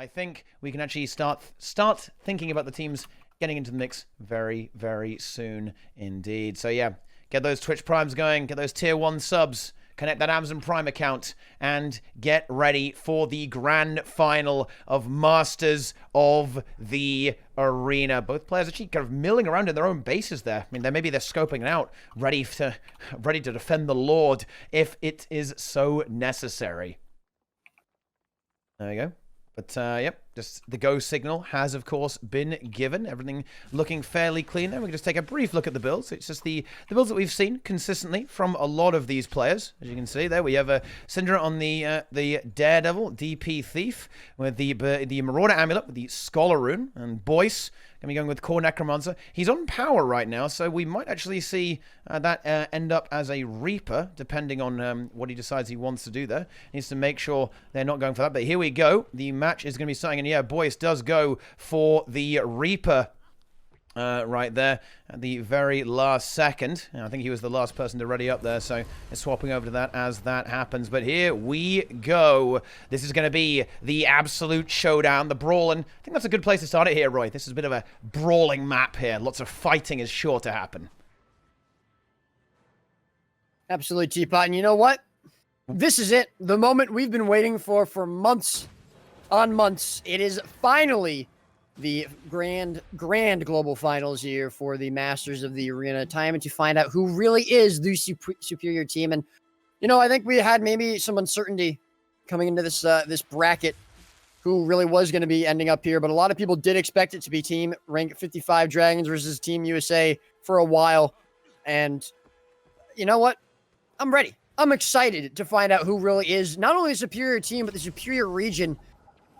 I think we can actually start thinking about the teams getting into the mix very, very soon indeed. So yeah, get those Twitch Primes going, get those Tier 1 subs, connect that Amazon Prime account, and get ready for the grand final of Masters of the Arena. Both players actually kind of milling around in their own bases there. I mean, maybe they're scoping it out, ready to defend the Lord if it is so necessary. There you go. But, yep, just the go signal has, of course, been given. Everything looking fairly clean there. We can just take a brief look at the builds. It's just the builds that we've seen consistently from a lot of these players. As you can see there, we have Syndra on the Daredevil, DP Thief, with the Marauder Amulet, with the Scholar Rune, and Boyce going to be going with Core Necromancer. He's on power right now, so we might actually see that end up as a Reaper, depending on what he decides he wants to do there. He needs to make sure they're not going for that. But here we go. The match is going to be starting, and yeah, Boyce does go for the Reaper right there at the very last second. I think he was the last person to ready up there, so it's swapping over to that as that happens. But here we go. This is going to be the absolute showdown, the brawling. I think that's a good place to start it here, Roy. This is a bit of a brawling map here. Lots of fighting is sure to happen. Absolutely, Teapot. And you know what? This is it. The moment we've been waiting for months on months. It is finally the grand global finals here for the Masters of the Arena. Time to find out who really is the superior team. And, you know, I think we had maybe some uncertainty coming into this this bracket, who really was going to be ending up here. But a lot of people did expect it to be Team Rank 55 Dragons versus Team USA for a while. And you know what? I'm ready. I'm excited to find out who really is not only the superior team, but the superior region.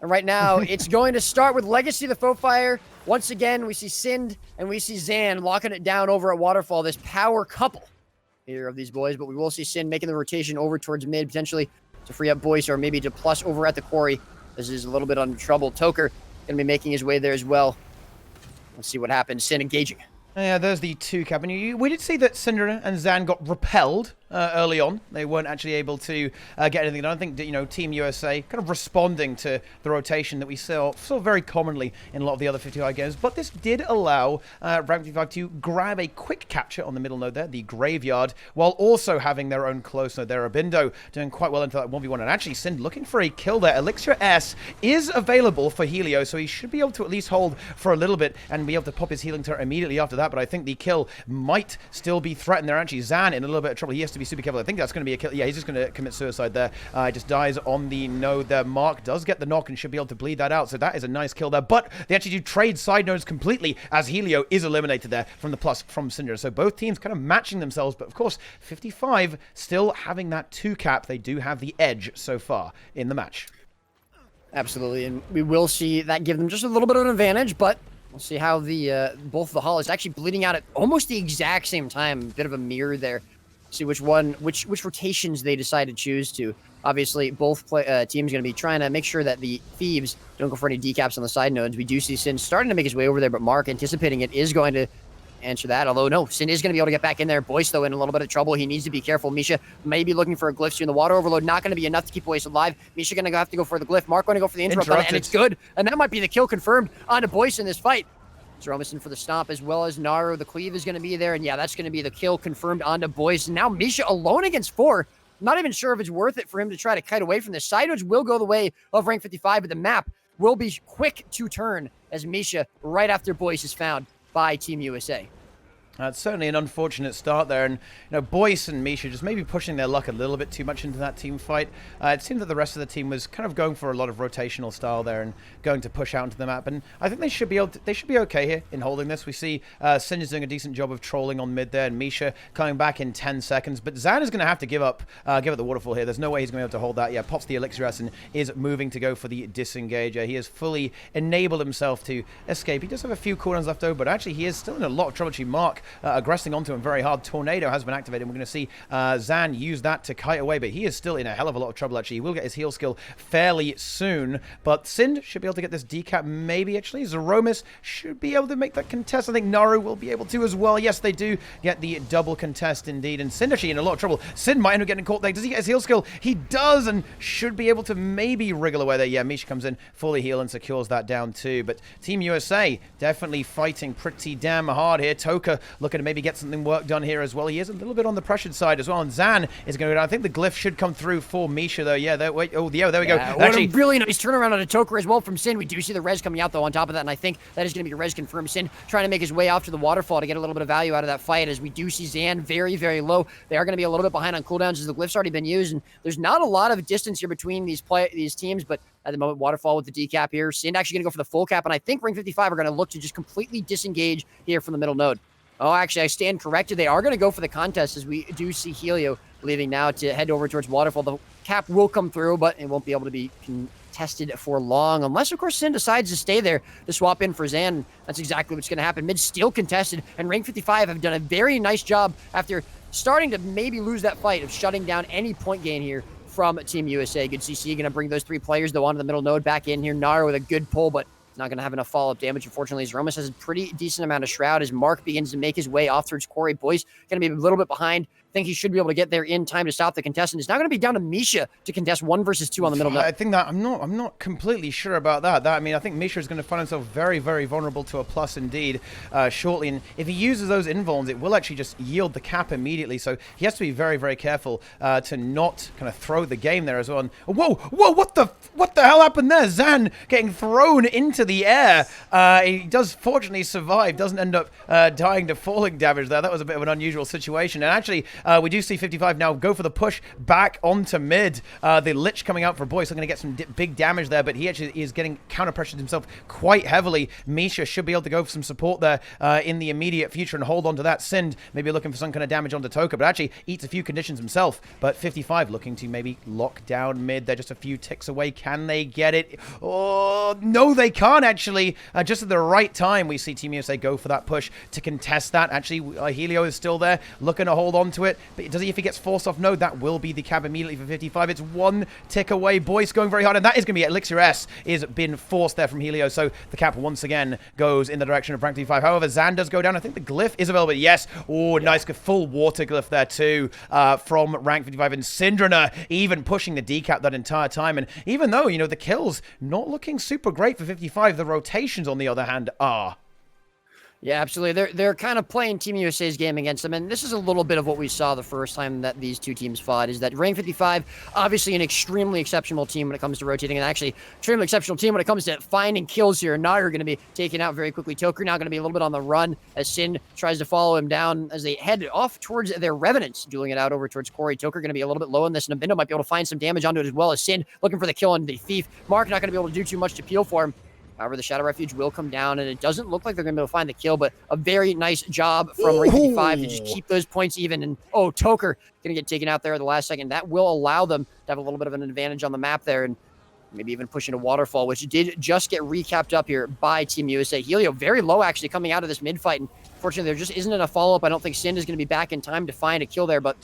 And right now, it's going to start with Legacy of the Foefire. Once again, we see Sind and we see Zan locking it down over at Waterfall, this power couple here of these boys. But we will see Sind making the rotation over towards mid, potentially to free up Boyce, or maybe to plus over at the quarry. This is a little bit under trouble. Toker going to be making his way there as well. Let's see what happens. Sind engaging. Yeah, there's the 2-cap. And we did see that Syndra and Zan got repelled early on. They weren't actually able to get anything done. I think, you know, Team USA kind of responding to the rotation that we saw very commonly in a lot of the other 55 games. But this did allow Rank 55 to grab a quick capture on the middle node there, the Graveyard, while also having their own close node there. Abindo doing quite well into that 1v1. And actually, Sind looking for a kill there. Elixir S is available for Helio, so he should be able to at least hold for a little bit and be able to pop his healing turret immediately after that. But I think the kill might still be threatened there. Actually, Zan in a little bit of trouble. He has to be super careful. I think that's going to be a kill. Yeah, he's just going to commit suicide there. Just dies on the node there. Mark does get the knock and should be able to bleed that out. So that is a nice kill there. But they actually do trade side nodes completely as Helio is eliminated there from the plus from Syndra. So both teams kind of matching themselves. But of course, 55 still having that 2-cap. They do have the edge so far in the match. Absolutely. And we will see that give them just a little bit of an advantage, but we'll see how the both the Hollows actually bleeding out at almost the exact same time. Bit of a mirror there. See which rotations they decide to choose to. Obviously, both teams going to be trying to make sure that the Thieves don't go for any decaps on the side nodes. We do see Sin starting to make his way over there, but Mark, anticipating it, is going to answer that. Although, no, Sin is going to be able to get back in there. Boyce, though, in a little bit of trouble. He needs to be careful. Misha may be looking for a glyph soon. The water overload not going to be enough to keep Boyce alive. Misha going to have to go for the glyph. Mark going to go for the interrupt on it, and it's good. And that might be the kill confirmed onto Boyce in this fight. Robinson for the stomp, as well as Naru. The cleave is going to be there, and yeah, that's going to be the kill confirmed onto Boyce. Now Misha alone against 4. I'm not even sure if it's worth it for him to try to kite away from this. Side nodes will go the way of Rank 55, but the map will be quick to turn as Misha, right after Boyce, is found by Team USA. It's certainly an unfortunate start there, and you know, Boyce and Misha just maybe pushing their luck a little bit too much into that team fight. It seemed that the rest of the team was kind of going for a lot of rotational style there and going to push out into the map, and I think they should be able to, they should be okay here in holding this. We see Sinja's doing a decent job of trolling on mid there, and Misha coming back in 10 seconds, but Zan is going to have to give up the waterfall here. There's no way he's going to be able to hold that. Yeah, pops the Elixir S and is moving to go for the disengager. He has fully enabled himself to escape. He does have a few cooldowns left over, but actually he is still in a lot of trouble. Mark Hardstuck aggressing onto him very hard. Tornado has been activated. We're going to see Zan use that to kite away, but he is still in a hell of a lot of trouble, actually. He will get his heal skill fairly soon, but Sind should be able to get this decap, maybe, actually. Zeromus should be able to make that contest. I think Naru will be able to as well. Yes, they do get the double contest, indeed, and Sind actually in a lot of trouble. Sind might end up getting caught there. Does he get his heal skill? He does, and should be able to maybe wriggle away there. Yeah, Misha comes in, fully heal, and secures that down too, but Team USA definitely fighting pretty damn hard here. Toka looking to maybe get something work done here as well. He is a little bit on the pressured side as well, and Zan is going to go down. I think the glyph should come through for Misha, though. Yeah, there we go. Actually, a really nice turnaround on a Toka as well from Sin. We do see the res coming out, though, on top of that, and I think that is going to be a res confirmed. Sin trying to make his way off to the waterfall to get a little bit of value out of that fight, as we do see Zan very, very low. They are going to be a little bit behind on cooldowns as the glyph's already been used, and there's not a lot of distance here between these teams, but at the moment, Waterfall with the decap here. Sin actually going to go for the full cap, and I think Ring 55 are going to look to just completely disengage here from the middle node. Oh, actually, I stand corrected. They are going to go for the contest, as we do see Helio leaving now to head over towards Waterfall. The cap will come through, but it won't be able to be contested for long, unless, of course, Sin decides to stay there to swap in for Zan. That's exactly what's going to happen. Mid still contested, and Ring 55 have done a very nice job after starting to maybe lose that fight of shutting down any point gain here from Team USA. Good CC going to bring those three players, though, onto the middle node. Back in here, Naru with a good pull, but it's not going to have enough follow-up damage. Unfortunately, Zeromus has a pretty decent amount of Shroud as Mark begins to make his way off towards Corey. Boyce going to be a little bit behind. I think he should be able to get there in time to stop the contestant. It's now going to be down to Misha to contest 1 versus 2 on the middle node. I think that I'm not completely sure about that. I mean, I think Misha is going to find himself very, very vulnerable to a plus indeed shortly. And if he uses those invulns, it will actually just yield the cap immediately. So he has to be very, very careful to not kind of throw the game there as well. And, whoa, what the hell happened there? Zan getting thrown into the air. He does fortunately survive. Doesn't end up dying to falling damage there. That was a bit of an unusual situation. And actually, we do see 55 now go for the push back onto mid. The Lich coming out for Boyce. So going to get some big damage there, but he actually is getting counter-pressured himself quite heavily. Misha should be able to go for some support there in the immediate future and hold on to that. Sind maybe looking for some kind of damage onto Toka, but actually eats a few conditions himself. But 55 looking to maybe lock down mid. They're just a few ticks away. Can they get it? Oh, no, they can't actually. Just at the right time, we see Team USA go for that push to contest that. Actually, Helio is still there, looking to hold on to it. But does he, if he gets forced off node, that will be the cap immediately for 55. It's 1 tick away. Boyce going very hard, and that is going to be Elixir S is been forced there from Helio. So the cap once again goes in the direction of rank 55. However, Zan does go down. I think the glyph is available. Yes. Oh, nice full water glyph there too from rank 55. And Syndrana even pushing the decap that entire time. And even though, you know, the kills not looking super great for 55, the rotations on the other hand are. Yeah, absolutely. They're kind of playing Team USA's game against them, and this is a little bit of what we saw the first time that these two teams fought, is that Rank 55, obviously an extremely exceptional team when it comes to rotating, and actually extremely exceptional team when it comes to finding kills here. Naru are going to be taken out very quickly. Toker now going to be a little bit on the run as Sin tries to follow him down as they head off towards their Revenants, dueling it out over towards Corey. Toker going to be a little bit low in this, and Abindo might be able to find some damage onto it as well as Sin looking for the kill on the Thief. Mark not going to be able to do too much to peel for him. However, the Shadow Refuge will come down, and it doesn't look like they're going to be able to find the kill, but a very nice job from Ring 55 to just keep those points even. And, oh, Toker going to get taken out there at the last second. That will allow them to have a little bit of an advantage on the map there, and maybe even push into Waterfall, which did just get recapped up here by Team USA. Helio very low, actually, coming out of this mid-fight, and fortunately, there just isn't enough follow-up. I don't think Sin is going to be back in time to find a kill there, but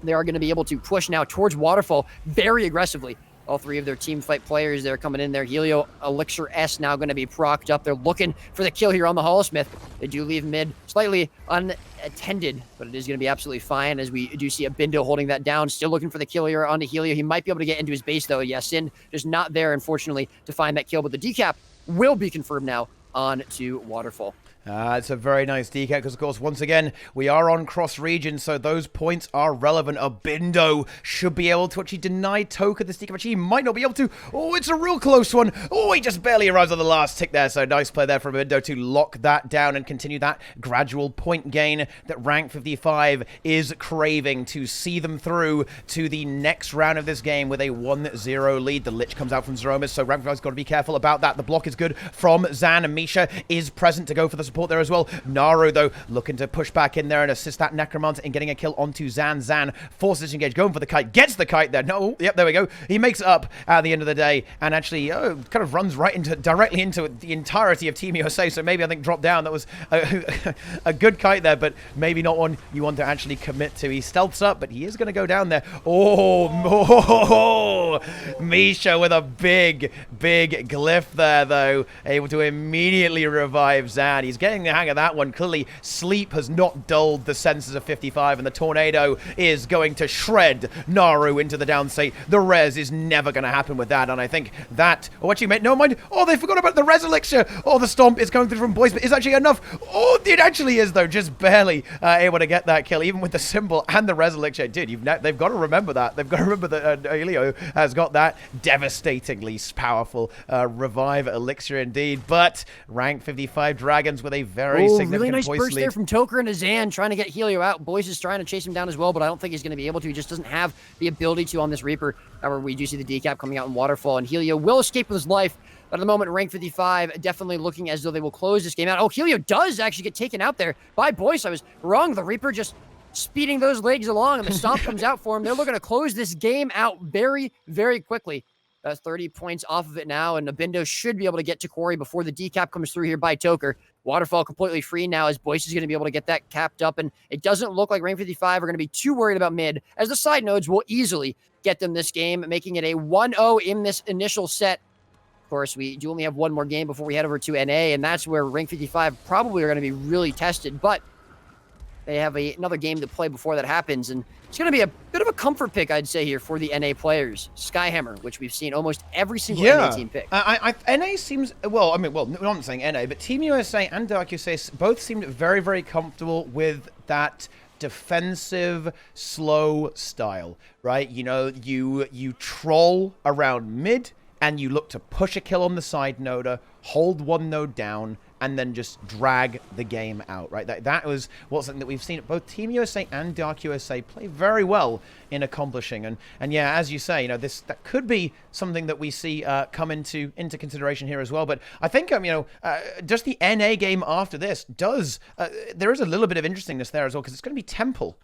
they are going to be able to push now towards Waterfall very aggressively. All three of their team fight players, they're coming in there. Helio, Elixir S now going to be procced up. They're looking for the kill here on the Holosmith. They do leave mid slightly unattended, but it is going to be absolutely fine as we do see Abindo holding that down. Still looking for the kill here onto Helio. He might be able to get into his base, though. Yeah, Sin is not there, unfortunately, to find that kill, but the decap will be confirmed now on to Waterfall. It's a very nice decap because, of course, once again, we are on cross region, so those points are relevant. Abindo should be able to actually deny Toka this decap. Actually, he might not be able to. Oh, it's a real close one. Oh, he just barely arrives on the last tick there. So nice play there from Abindo to lock that down and continue that gradual point gain that rank 55 is craving to see them through to the next round of this game with a 1-0 lead. The Lich comes out from Zeromus, so rank 55's got to be careful about that. The block is good from Zan, and Misha is present to go for the support. support there as well. Naru, though, looking to push back in there and assist that Necromancer in getting a kill onto Zan. Zan forces engage, going for the kite, gets the kite there. No, yep, there we go. He makes it up at the end of the day and actually kind of runs directly into the entirety of Team USA. So maybe I think drop down. That was a good kite there, but maybe not one you want to actually commit to. He stealths up, but he is going to go down there. Oh, Misha with a big glyph there, though, able to immediately revive Zan. He's getting the hang of that one. Clearly, sleep has not dulled the senses of 55, and the tornado is going to shred Naru into the down state. The res is never going to happen with that, and I think that... Oh, actually, mate, no mind. Oh, they forgot about the res elixir. Oh, the stomp is going through from boys, but is actually enough. Oh, it actually is, though, just barely able to get that kill, even with the symbol and the res elixir. Dude, they've got to remember that. They've got to remember that Elio has got that devastatingly powerful revive elixir indeed. But rank 55 Dragons with a very significant really nice voice burst lead. there from Toker and Azan trying to get Helio out. Boyce is trying to chase him down as well, but I don't think he's going to be able to. He just doesn't have the ability to on this Reaper. However, we do see the decap coming out in Waterfall, and Helio will escape with his life. But at the moment, rank 55 definitely looking as though they will close this game out. Oh, Helio does actually get taken out there by Boyce. I was wrong. The Reaper just speeding those legs along, and the stomp comes out for him. They're looking to close this game out very, very quickly. 30 points off of it now, and Nabindo should be able to get to Corey before the decap comes through here by Toker. Waterfall completely free now as Boyce is going to be able to get that capped up, and it doesn't look like rank 55 are going to be too worried about mid, as the side nodes will easily get them this game, making it a 1-0 in this initial set. Of course, we do only have one more game before we head over to NA, and that's where rank 55 probably are going to be really tested, but they have another game to play before that happens, and it's going to be a bit of a comfort pick, I'd say, here for the NA players. Skyhammer, which we've seen almost every single NA team pick. NA seems, well, I'm not saying NA, but Team USA and Dark USA both seemed very, very comfortable with that defensive, slow style, right? You know, you troll around mid, and you look to push a kill on the side noder, hold one node down, and then just drag the game out, right? That was something that we've seen both Team USA and Dark USA play very well in accomplishing. And yeah, as you say, you know, that could be something that we see come into consideration here as well. But I think, you know, just the NA game after this does, there is a little bit of interestingness there as well, because it's going to be Temple.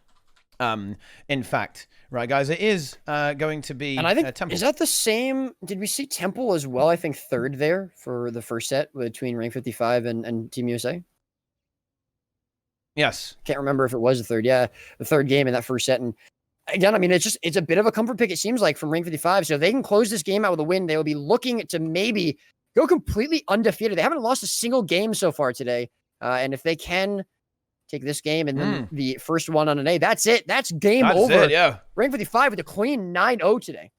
In fact, right, guys, it is going to be. And I think Temple. Is that the same? Did we see Temple as well? I think third there for the first set between rank 55 and Team USA. Yes, can't remember if it was the third. Yeah, the third game in that first set. And again, I mean, it's a bit of a comfort pick. It seems like from rank 55. So if they can close this game out with a win, they will be looking to maybe go completely undefeated. They haven't lost a single game so far today, and if they can take this game and then the first one on an A, that's it. That's game over. Yeah. Rank 55 with a clean 9-0 today.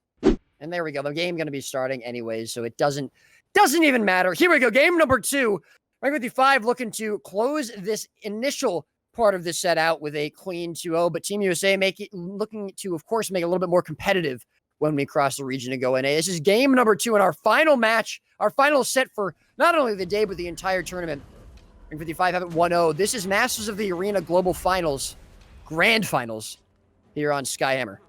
And there we go. The game going to be starting anyways, so it doesn't even matter. Here we go. Game number 2. Rank 55 looking to close this initial part of this set out with a clean 2-0, but Team USA looking to, of course, make it a little bit more competitive when we cross the region and go NA. This is game number 2 in our final match, our final set for not only the day, but the entire tournament. Rank 55 have it 1-0. This is Masters of the Arena Global Finals, Grand Finals, here on Skyhammer.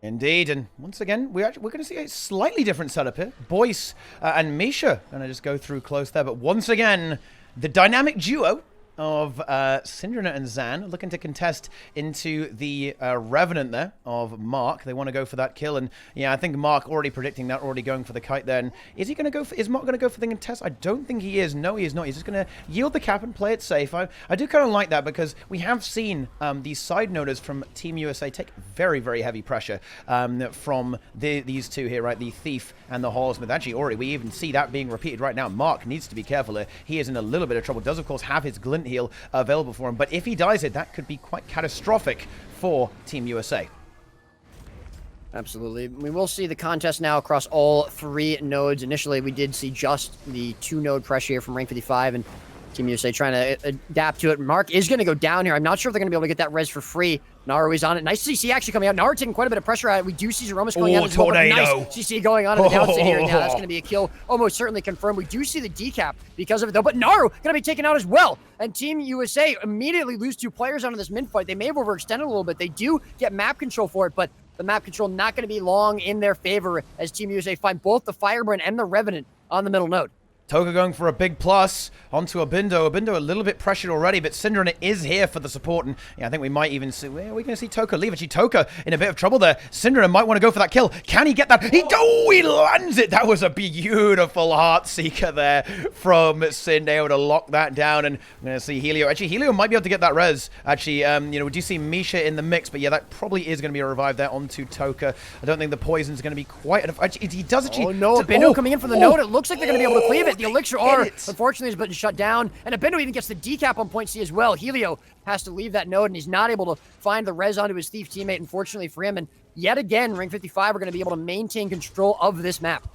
Indeed, and once again, we're going to see a slightly different setup here. Boyce and Misha going to just go through close there, but once again, the dynamic duo of Syndrana and Zan looking to contest into the Revenant there of Mark. They want to go for that kill, and yeah, I think Mark already predicting that, already going for the kite then. Is he going to go for, is Mark going to go for the contest? I don't think he is. No, he is not. He's just going to yield the cap and play it safe. I do kind of like that, because we have seen these side noders from Team USA take very, very heavy pressure from these two here, right? The Thief and the Horseman. Actually, already, we even see that being repeated right now. Mark needs to be careful here. He is in a little bit of trouble. Does, of course, have his glint heal available for him, but if he dies it, that could be quite catastrophic for Team USA. Absolutely. We will see the contest now across all 3 nodes. Initially, we did see just the 2-node pressure here from rank 55, and Team USA trying to adapt to it. Mark is going to go down here. I'm not sure if they're going to be able to get that res for free. Naru is on it. Nice CC actually coming out. Naru taking quite a bit of pressure out. We do see Zeromus going out as well. Tornado. Nice CC going on in the downside here. Now that's going to be a kill. Almost certainly confirmed. We do see the decap because of it though. But Naru going to be taken out as well. And Team USA immediately lose 2 players onto this mid fight. They may have overextended a little bit. They do get map control for it, but the map control not going to be long in their favor as Team USA find both the Fireburn and the Revenant on the middle node. Toka going for a big plus onto Abindo. Abindo a little bit pressured already, but Syndrome is here for the support. And yeah, I think we might even see, we're going to see Toka leave. Actually, Toka in a bit of trouble there. Syndrome might want to go for that kill. Can he get that? He lands it. That was a beautiful Heart Seeker there from Sind, able to lock that down. And we're going to see Helio. Actually, Helio might be able to get that res. Actually, we do see Misha in the mix, but yeah, that probably is going to be a revive there onto Toka. I don't think the poison's going to be quite enough. Actually, he does actually. Oh no, Abindo coming in for the node. It looks like they're going to be able to cleave it. The Elixir R, unfortunately, has been shut down. And Abindo even gets the decap on point C as well. Helio has to leave that node, and he's not able to find the res onto his Thief teammate, unfortunately for him. And yet again, Rank 55 are going to be able to maintain control of this map.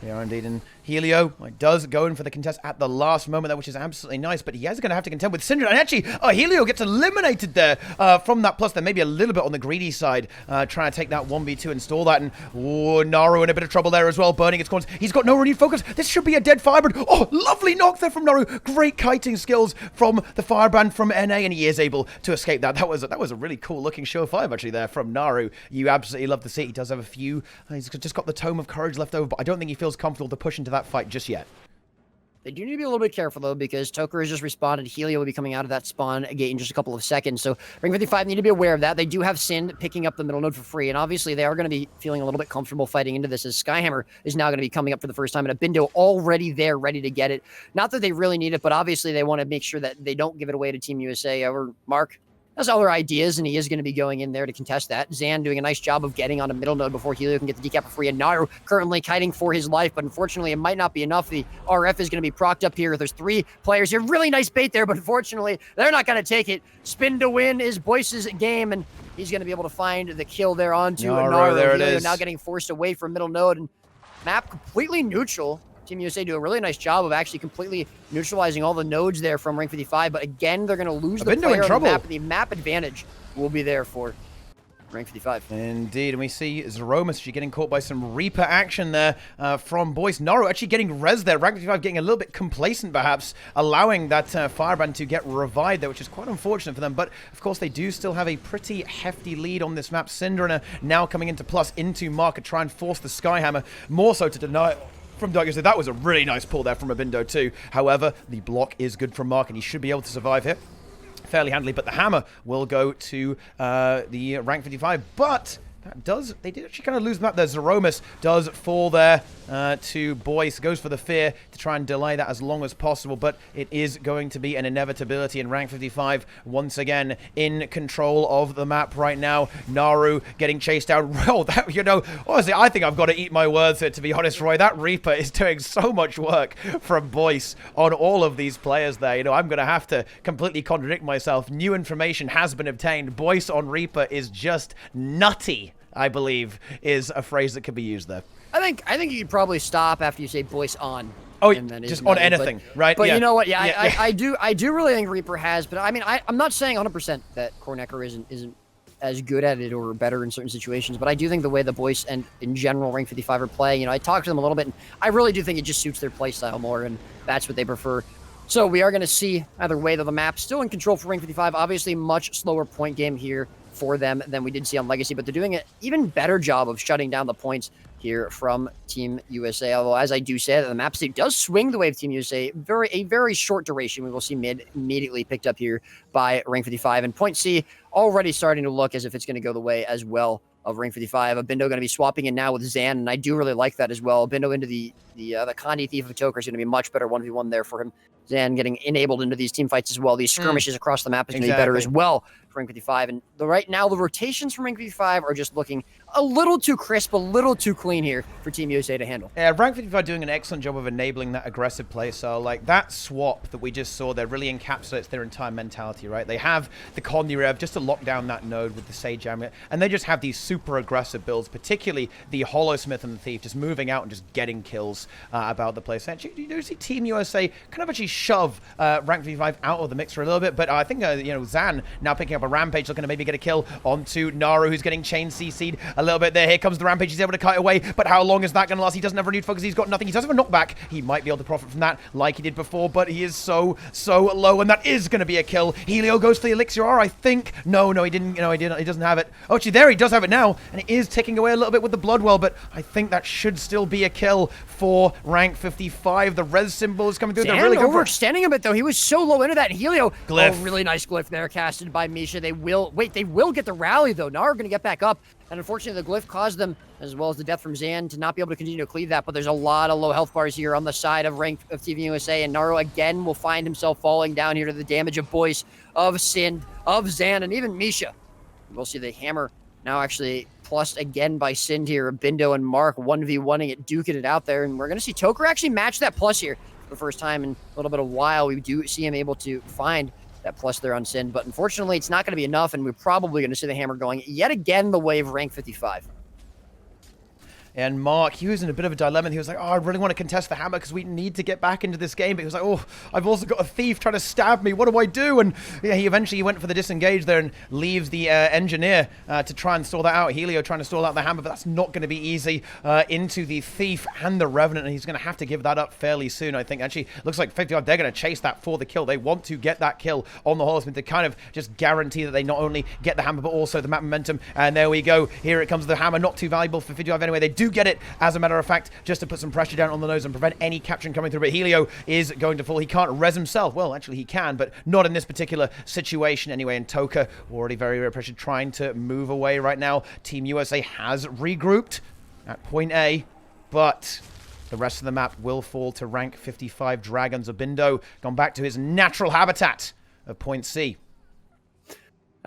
They are indeed, and Helio does go in for the contest at the last moment there, which is absolutely nice, but he is going to have to contend with Syndra, and actually, Helio gets eliminated there from that plus. There maybe a little bit on the greedy side, trying to take that 1v2 and stall that, and Naru in a bit of trouble there as well, burning its corners. He's got no renewed focus. This should be a dead Firebrand. Oh, lovely knock there from Naru. Great kiting skills from the Firebrand from NA, and he is able to escape that. That was a really cool looking show of fire actually there from Naru. You absolutely love to see it. He does have a few, he's just got the Tome of Courage left over, but I don't think he feels comfortable to push into that fight just yet. They do need to be a little bit careful, though, because Toker has just responded. Helio will be coming out of that spawn gate in just a couple of seconds. So Ring 55 need to be aware of that. They do have Sin picking up the middle node for free, and obviously they are going to be feeling a little bit comfortable fighting into this, as Skyhammer is now going to be coming up for the first time, and Abindo already there, ready to get it. Not that they really need it, but obviously they want to make sure that they don't give it away to Team USA. Or Mark has other ideas, and he is going to be going in there to contest that. Zan doing a nice job of getting on a middle node before Helio can get the decap for free, and Naru currently kiting for his life, but unfortunately it might not be enough. The RF is going to be procced up here. There's 3 players here. Really nice bait there, but unfortunately they're not going to take it. Spin to win is Boyce's game, and he's going to be able to find the kill there onto Naru. There it Helio is. Now getting forced away from middle node, and map completely neutral. Team USA do a really nice job of actually completely neutralizing all the nodes there from Rank 55, but again, they're going to lose the player on the map, and the map advantage will be there for Rank 55. Indeed, and we see Zeromus actually getting caught by some Reaper action there from Boyce. Naru actually getting res there. Rank 55 getting a little bit complacent, perhaps, allowing that Firebrand to get revived there, which is quite unfortunate for them, but of course they do still have a pretty hefty lead on this map. Syndra now coming into plus, into Mark, to try and force the Skyhammer, more so to deny from Dark. So that was a really nice pull there from Abindo too. However, the block is good from Mark, and he should be able to survive here fairly handily. But the hammer will go to the Rank 55. But they did actually kind of lose the map there. Zeromus does fall there to Boyce, goes for the fear to try and delay that as long as possible, but it is going to be an inevitability, and Rank 55 once again in control of the map right now. Naru getting chased down. Well, that, honestly, I think I've got to eat my words here, to be honest, Roy. That Reaper is doing so much work from Boyce on all of these players there. I'm going to have to completely contradict myself. New information has been obtained. Boyce on Reaper is just nutty, I believe, is a phrase that could be used there. I think you could probably stop after you say Boyce on. Oh, and then just on anything, right? But you know what? Yeah, I do really think Reaper has, but I mean, I'm not saying 100% that Cornecker isn't as good at it or better in certain situations, but I do think the way the Boyce and in general Rank 55 are playing, I talked to them a little bit, and I really do think it just suits their play style more, and that's what they prefer. So we are going to see either way, though, the map still in control for Rank 55. Obviously, much slower point game here for them than we did see on Legacy, but they're doing an even better job of shutting down the points here from Team USA. Although, as I do say, the map state does swing the way of Team USA. A very short duration. We will see mid immediately picked up here by Rank 55, and point C already starting to look as if it's going to go the way as well of Rank 55. Abindo going to be swapping in now with Zan, and I do really like that as well. Abindo into the Kandi Thief of Toker is going to be much better 1v1 there for him. Zan getting enabled into these team fights as well. These skirmishes across the map is going to be better as well for Rank 55. And right now, the rotations from Rank 55 are just looking a little too crisp, a little too clean here for Team USA to handle. Yeah, Rank 55 doing an excellent job of enabling that aggressive play. So, like, that swap that we just saw there really encapsulates their entire mentality, right? They have the Condi Rev just to lock down that node with the Sage Amulet, and they just have these super aggressive builds, particularly the Hollowsmith and the Thief, just moving out and just getting kills about the place. Actually, you do see Team USA kind of actually shove Rank 55 out of the mix for a little bit, but I think, Zan now picking up a Rampage looking to maybe get a kill onto Naru, who's getting chain CC'd a little bit there. Here comes the Rampage. He's able to kite away, but how long is that going to last? He doesn't have renewed focus. He's got nothing. He does have a knockback. He might be able to profit from that like he did before, but he is so low, and that is going to be a kill. Helio goes for the Elixir R, I think. No, he didn't. He doesn't have it. Oh, actually, there he does have it now, and it is ticking away a little bit with the Bloodwell, but I think that should still be a kill for rank 55. The res symbol is coming through. They're really overextending a bit, though. He was so low into that. Helio, glyph. Oh, really nice glyph there, casted by Misha. They will get the rally, though. Naru going to get back up, and unfortunately, the glyph caused them, as well as the death from Zan, to not be able to continue to cleave that, but there's a lot of low health bars here on the side of rank of Team USA, and Naru again will find himself falling down here to the damage of Boyce, of Sin, of Zan, and even Misha. We'll see the hammer now actually plus again by Sind here. Bindo and Mark 1v1ing it, duking it out there, and we're going to see Toker actually match that plus here for the first time in a little bit of while. We do see him able to find that plus there on Sin, but unfortunately it's not going to be enough, and we're probably going to see the hammer going yet again the way of rank 55. And Mark, he was in a bit of a dilemma. He was like, oh, I really want to contest the hammer because we need to get back into this game. But he was like, oh, I've also got a thief trying to stab me. What do I do? And yeah, he eventually went for the disengage there and leaves the engineer to try and stall that out. Helio trying to stall out the hammer, but that's not going to be easy into the thief and the revenant. And he's going to have to give that up fairly soon, I think. Actually, looks like 55, they're going to chase that for the kill. They want to get that kill on the Horseman to kind of just guarantee that they not only get the hammer, but also the map momentum. And there we go. Here it comes, the hammer. Not too valuable for 55 anyway. They do get it, as a matter of fact, just to put some pressure down on the nose and prevent any capturing coming through. But Helio is going to fall. He can't res himself. Well, actually, he can, but not in this particular situation anyway. And Toka, already very, very pressured, trying to move away right now. Team USA has regrouped at point A, but the rest of the map will fall to rank 55. Dragons of Bindo gone back to his natural habitat of point C.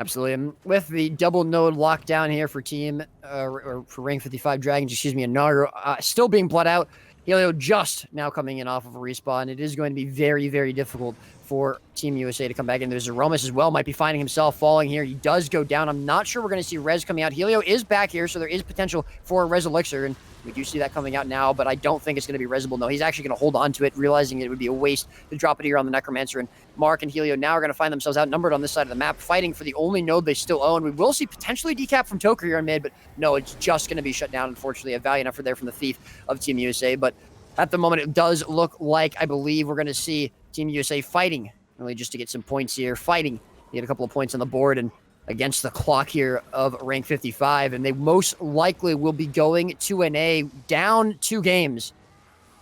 Absolutely. And with the double node lockdown here for team, or for rank 55 Dragons, excuse me, and Naru still being bled out. Helio just now coming in off of a respawn. It is going to be very, very difficult for Team USA to come back in. There's Aromas as well, might be finding himself falling here. He does go down. I'm not sure we're going to see Res coming out. Helio is back here, so there is potential for a Res Elixir, and we do see that coming out now, but I don't think it's going to be resable. No, he's actually going to hold on to it, realizing it would be a waste to drop it here on the Necromancer. And Mark and Helio now are going to find themselves outnumbered on this side of the map, fighting for the only node they still own. We will see potentially decap from Toker here on mid, but no, it's just going to be shut down, unfortunately. A valiant effort there from the Thief of Team USA, but at the moment, it does look like, I believe, we're going to see Team USA fighting, really just to get some points here, fighting, get a couple of points on the board, and against the clock here of rank 55, and they most likely will be going to an A, down 2 games,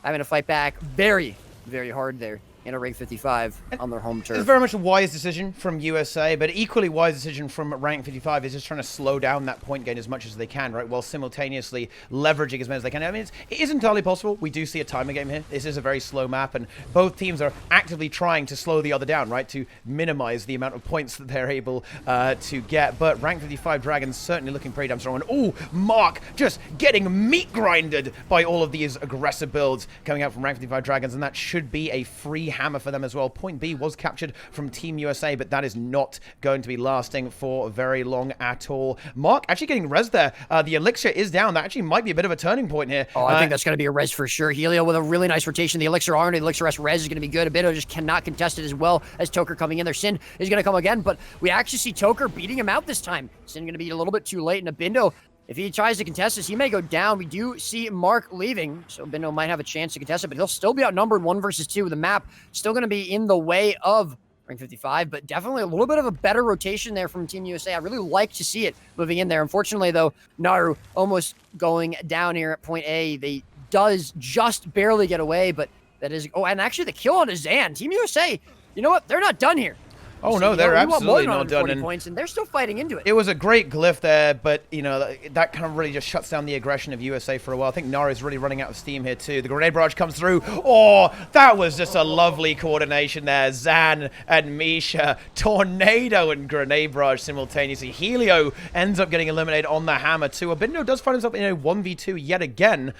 having to fight back very, very hard there in a rank 55 on their home turf. It's very much a wise decision from USA, but equally wise decision from rank 55 is just trying to slow down that point gain as much as they can, right, while simultaneously leveraging as many as they can. I mean, it is entirely possible. We do see a timer game here. This is a very slow map, and both teams are actively trying to slow the other down, right, to minimize the amount of points that they're able to get. But rank 55 Dragons certainly looking pretty damn strong. And oh, Mark just getting meat grinded by all of these aggressive builds coming out from rank 55 Dragons, and that should be a free hammer for them as well. Point B was captured from Team USA, but that is not going to be lasting for very long at all. Mark actually getting res there. The Elixir is down. That actually might be a bit of a turning point here. Oh, I think that's going to be a res for sure. Helio with a really nice rotation. The Elixir R and the Elixir S res is going to be good. Abito just cannot contest it, as well as Toker coming in there. Sin is going to come again, but we actually see Toker beating him out this time. Sin going to be a little bit too late, and Abindo, if he tries to contest this, he may go down. We do see Mark leaving, so Bindo might have a chance to contest it, but he'll still be outnumbered 1 versus 2. The map still going to be in the way of rank 55, but definitely a little bit of a better rotation there from Team USA. I really like to see it moving in there. Unfortunately, though, Naru almost going down here at point A. They does just barely get away, but that is... Oh, and actually the kill on a Zan. Team USA, you know what? They're not done here. Oh, no, they're absolutely not done. And points, and they're still fighting into it. It was a great glyph there, but, you know, that kind of really just shuts down the aggression of USA for a while. I think Naru's really running out of steam here, too. The grenade barrage comes through. Oh, that was just a lovely coordination there. Zan and Misha, tornado and grenade barrage simultaneously. Helio ends up getting eliminated on the hammer, too. Abindo does find himself in a 1v2 yet again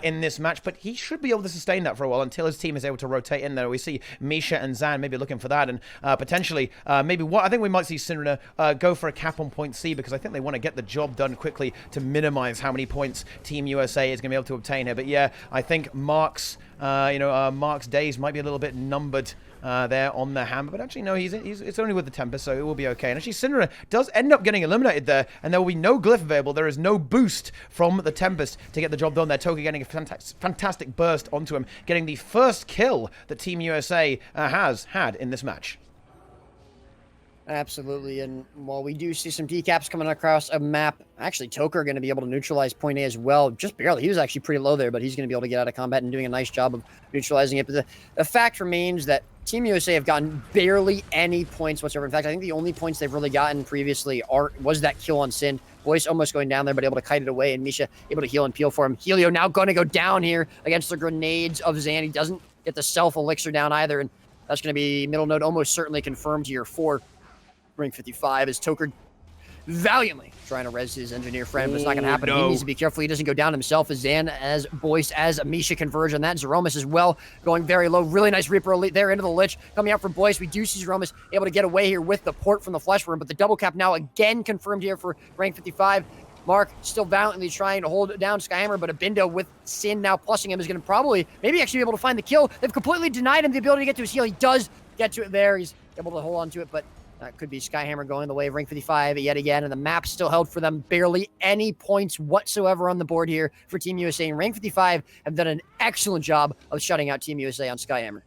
in this match, but he should be able to sustain that for a while until his team is able to rotate in there. We see Misha and Zan maybe looking for that, and potentially actually. Maybe I think we might see Syndra go for a cap on point C, because I think they want to get the job done quickly to minimize how many points Team USA is going to be able to obtain here. But yeah, I think Mark's days might be a little bit numbered there on the hammer, but actually no, it's only with the Tempest, so it will be okay. And actually Syndra does end up getting eliminated there, and there will be no glyph available. There is no boost from the Tempest to get the job done there. Toka getting a fantastic burst onto him, getting the first kill that Team USA has had in this match. Absolutely, and while we do see some decaps coming across a map, actually Toker are going to be able to neutralize point A as well, just barely. He was actually pretty low there, but he's going to be able to get out of combat and doing a nice job of neutralizing it. But the fact remains that Team USA have gotten barely any points whatsoever. In fact, I think the only points they've really gotten previously was that kill on Sin. Voice almost going down there, but able to kite it away, and Misha able to heal and peel for him. Helio now going to go down here against the grenades of Zan. He doesn't get the self-elixir down either, and that's going to be middle node almost certainly confirmed here for Ring 55 as Toker valiantly trying to res his engineer friend, but it's not going to happen. No. He needs to be careful he doesn't go down himself as Zan, as Boyce, as Misha converge on that. Zeromus as well, going very low. Really nice Reaper elite there into the Lich. Coming out from Boyce, we do see Zeromus able to get away here with the port from the Flesh Worm, but the double cap now again confirmed here for Rank 55. Mark still valiantly trying to hold down Skyhammer, but Abindo with Sin now plussing him is going to maybe actually be able to find the kill. They've completely denied him the ability to get to his heal. He does get to it there. He's able to hold on to it, but could be Skyhammer going the way of Ring 55 yet again, and the map still held for them. Barely any points whatsoever on the board here for Team USA. And Ring 55 have done an excellent job of shutting out Team USA on Skyhammer.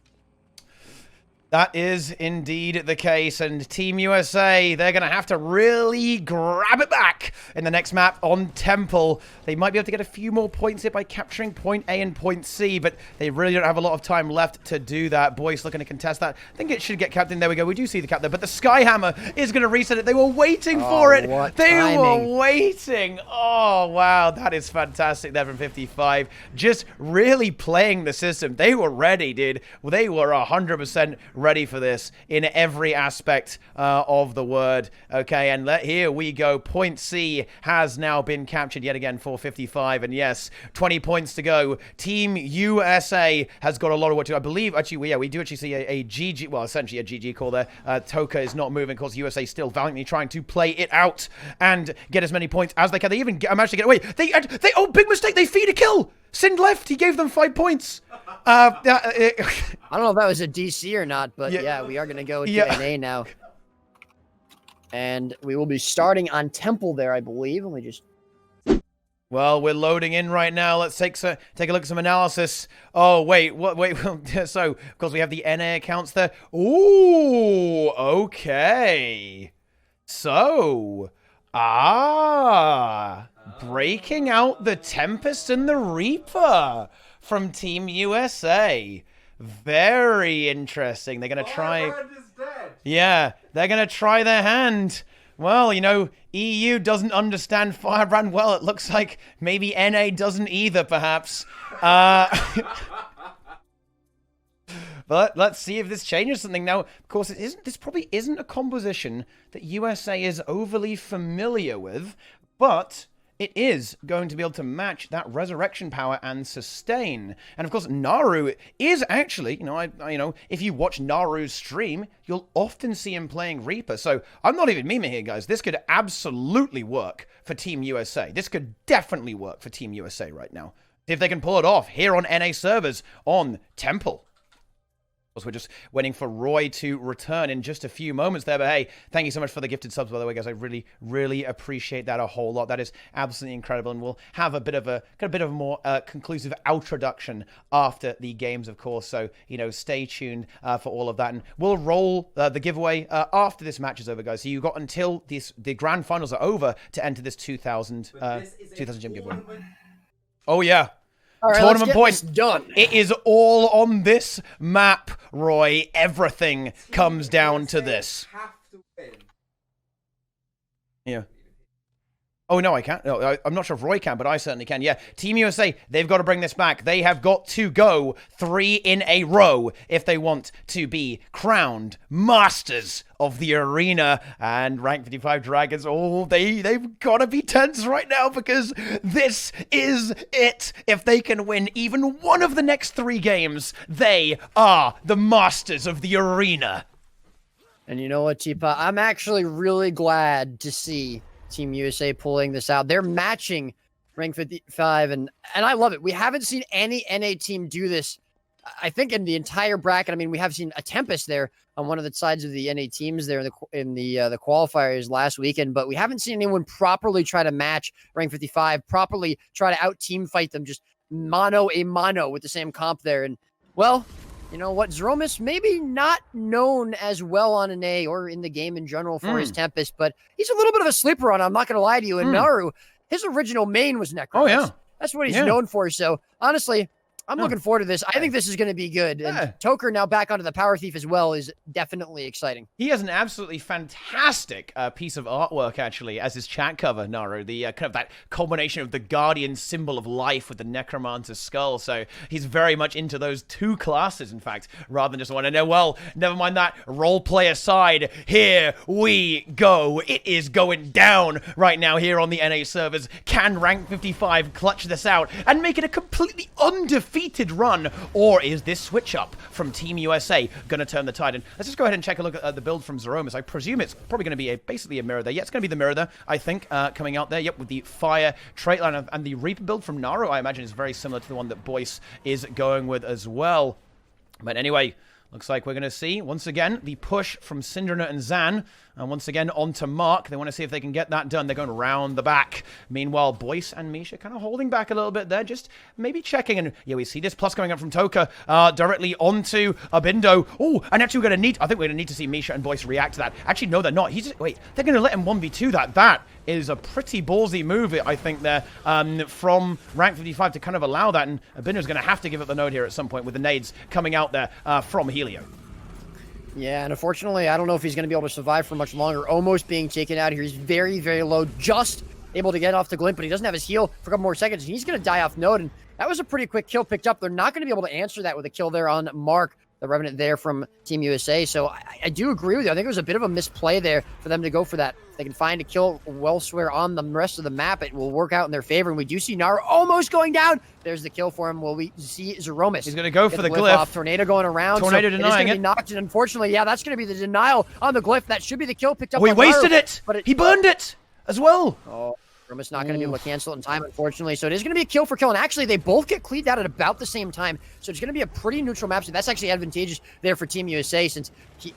That is indeed the case, and Team USA, they're going to have to really grab it back in the next map on Temple. They might be able to get a few more points here by capturing point A and point C, but they really don't have a lot of time left to do that. Boyce looking to contest that. I think it should get capped in. There we go. We do see the cap there, but the Skyhammer is going to reset it. They were waiting for it. They were waiting. Oh, wow. That is fantastic there from 55. Just really playing the system. They were ready, dude. They were 100% ready for this in every aspect of the word. Okay, and here we go. Point C has now been captured yet again for 55, and yes, 20 points to go. Team USA has got a lot of work to do. I believe, actually, we do actually see a GG, well, essentially a GG call there. Toka is not moving. Of course, USA still valiantly trying to play it out and get as many points as they can. They even managed to get away. Oh, big mistake. They feed a kill. Sind left. He gave them 5 points. I don't know if that was a DC or not, but yeah, we are going to go to NA now. And we will be starting on Temple there, I believe. Let me just... Well, we're loading in right now. Let's take a look at some analysis. Oh, wait. Wait. So, of course, we have the NA accounts there. Ooh, okay. So, breaking out the Tempest and the Reaper from Team USA. Very interesting. They're going to try... Yeah, they're going to try their hand. Well, you know, EU doesn't understand Firebrand well. It looks like maybe NA doesn't either, perhaps. But let's see if this changes something. Now, of course, this probably isn't a composition that USA is overly familiar with, but it is going to be able to match that resurrection power and sustain. And of course, Naru is actually, if you watch Naru's stream, you'll often see him playing Reaper. So I'm not even memeing here, guys. This could absolutely work for Team USA. This could definitely work for Team USA right now, if they can pull it off here on NA servers on Temple. We're just waiting for Roy to return in just a few moments there. But hey, thank you so much for the gifted subs, by the way, guys. I really, really appreciate that a whole lot. That is absolutely incredible. And we'll have a bit of a more conclusive outroduction after the games, of course. So, stay tuned for all of that. And we'll roll the giveaway after this match is over, guys. So you've got until the grand finals are over to enter this 2000 gym giveaway. Oh, yeah. All right, tournament points done. It is all on this map, Roy. Everything comes down to this. Have to win. Yeah. Oh, no, I can't. No, I'm not sure if Roy can, but I certainly can. Yeah, Team USA, they've got to bring this back. They have got to go 3 in a row if they want to be crowned masters of the arena. And Rank 55 Dragons, they've got to be tense right now, because this is it. If they can win even one of the next 3 games, they are the masters of the arena. And you know what, Teapot? I'm actually really glad to see Team USA pulling this out. They're matching rank 55, and I love it. We haven't seen any NA team do this, I think, in the entire bracket. I mean, we have seen a Tempest there on one of the sides of the NA teams there in the qualifiers last weekend, but we haven't seen anyone properly try to match rank 55, properly try to out-team fight them, just mano a mano with the same comp there. And, well, you know what? Zeromus, maybe not known as well on an A or in the game in general for his Tempest, but he's a little bit of a sleeper on, I'm not going to lie to you. And Naru, his original main was Necro. Oh, yeah. That's what he's known for. So, honestly, I'm looking forward to this. I think this is going to be good. And Toker now back onto the Power Thief as well is definitely exciting. He has an absolutely fantastic piece of artwork, actually, as his chat cover, Naru. The kind of that combination of the Guardian symbol of life with the Necromancer's skull. So he's very much into those two classes, in fact, rather than just one. And well, never mind that. Roleplay aside, here we go. It is going down right now here on the NA servers. Can Rank 55 clutch this out and make it a completely undefeated run, or is this switch up from Team USA going to turn the tide? And let's just go ahead and check a look at the build from Zeromus. I presume it's probably going to be basically a mirror there. Yeah, it's going to be the mirror there, I think, coming out there. Yep, with the fire trait line, and the Reaper build from Naru, I imagine, is very similar to the one that Boyce is going with as well. But anyway, looks like we're going to see, once again, the push from Syndrina and Zan. And once again, on to Mark. They want to see if they can get that done. They're going round the back. Meanwhile, Boyce and Misha kind of holding back a little bit there, just maybe checking. And yeah, we see this plus coming up from Toka directly onto Abindo. Oh, and actually we're going to need, I think we're going to need to see Misha and Boyce react to that. Actually, no, they're not. Wait, they're going to let him 1v2 that. That is a pretty ballsy move, I think, there from rank 55 to kind of allow that. And Abindo's going to have to give up the node here at some point with the nades coming out there from Helio. Yeah, and unfortunately, I don't know if he's going to be able to survive for much longer. Almost being taken out here. He's very, very low. Just able to get off the glint, but he doesn't have his heal for a couple more seconds. He's going to die off node, and that was a pretty quick kill picked up. They're not going to be able to answer that with a kill there on Mark, the Revenant there from Team USA. So I do agree with you. I think it was a bit of a misplay there for them to go for that. If they can find a kill elsewhere on the rest of the map, it will work out in their favor. And we do see Naru almost going down. There's the kill for him. Well, we see Zeromus. He's going to go for the glyph. Off. Tornado going around. Tornado so denying it. Knocked, and unfortunately, yeah, that's going to be the denial on the glyph. That should be the kill picked up. Oh, he wasted it. But he burned it as well. Oh. Zeromus not going to be able to cancel it in time, unfortunately. So it is going to be a kill for kill. And actually, they both get cleaned out at about the same time. So it's going to be a pretty neutral map. So that's actually advantageous there for Team USA, since